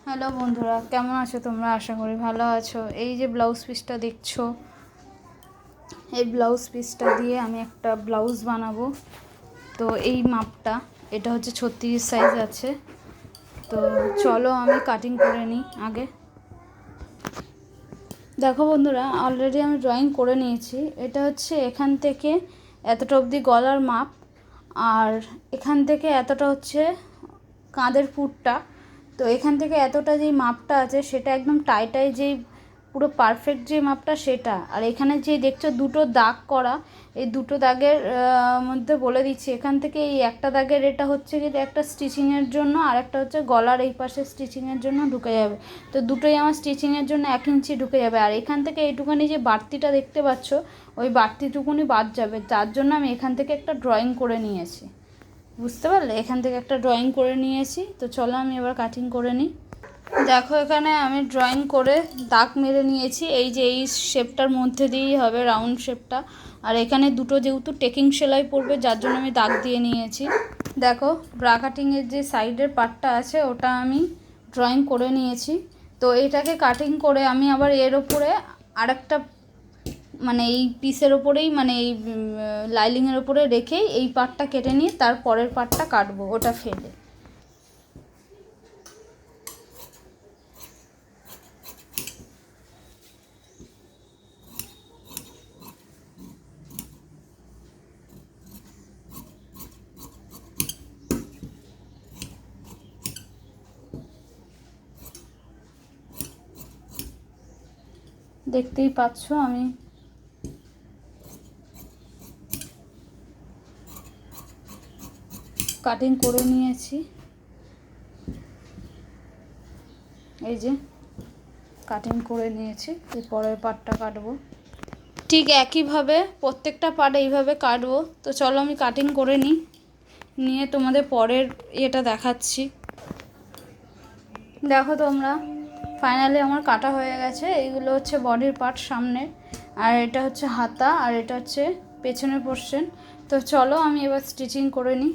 Hello বন্ধুরা, কেমন আছো তোমরা? আশা করি ভালো আছো। এই যে ব্লাউজ পিসটা দেখছো, এই ব্লাউজ পিসটা দিয়ে আমি একটা ব্লাউজ বানাবো। তো এই মাপটা, এটা হচ্ছে 36 সাইজ আছে। তো চলো আমি কাটিং করে নিই আগে। দেখো বন্ধুরা, অলরেডি আমি ড্রয়িং করে নিয়েছি। এটা হচ্ছে এখান থেকে এতটা অবধি গলার মাপ, আর এখান থেকে এতটা হচ্ছে কাঁধের ফুটটা। তো এখান থেকে এতটা যেই মাপটা আছে সেটা একদম টাইটাই যেই পুরো পারফেক্ট যে মাপটা সেটা। আর এখানে যে দেখছো দুটো দাগ করা, এই দুটো দাগের মধ্যে বলে দিচ্ছি, এখান থেকে এই একটা দাগের এটা হচ্ছে কি একটা স্টিচিংয়ের জন্য, আর একটা হচ্ছে গলার এই পাশে স্টিচিংয়ের জন্য ঢুকে যাবে। তো দুটোই আমার স্টিচিংয়ের জন্য 1 ইঞ্চি ঢুকে যাবে। আর এখান থেকে এইটুখানি যে বাড়তিটা দেখতে পাচ্ছ, ওই বাড়তিটুকুনি বাদ যাবে। তার জন্য আমি এখান থেকে একটা ড্রয়িং করে নিয়েছি, বুঝতে পারলে? এখান থেকে একটা ড্রয়িং করে নিয়েছি। তো চলো আমি এবার কাটিং করে নিই। দেখো, এখানে আমি ড্রয়িং করে দাগ মেরে নিয়েছি। এই যে এই শেপটার মধ্যে দিয়েই হবে রাউন্ড শেপটা। আর এখানে দুটো যেহেতু টেকিং সেলাই পড়বে, যার জন্য আমি দাগ দিয়ে নিয়েছি। দেখো, ব্রা কাটিংয়ের যে সাইডের পার্টটা আছে ওটা আমি ড্রয়িং করে নিয়েছি। তো এটাকে কাটিং করে আমি আবার এর ওপরে আরেকটা, মানে এই পিসের ওপরেই, মানে এই লাইলিংয়ের ওপরে রেখেই এই পার্টটা কেটে নিয়ে তার পরের পার্টটা কাটবো, ওটা ফেলে। দেখতেই পাচ্ছ আমি কাটিং করে নিয়েছি। এই যে কাটিং করে নিয়েছি, এই পরের পার্টটা কাটবো। ঠিক একইভাবে প্রত্যেকটা পার্ট এইভাবে কাটবো। তো চলো আমি কাটিং করে নিই, নিয়ে তোমাদের পরের এটা দেখাচ্ছি। দেখো তোমরা, ফাইনালি আমার কাটা হয়ে গেছে। এইগুলো হচ্ছে বডির পার্ট সামনের, আর এটা হচ্ছে হাতা, আর এটা হচ্ছে পেছনের পোর্শন। তো চলো আমি এবার স্টিচিং করে নিই।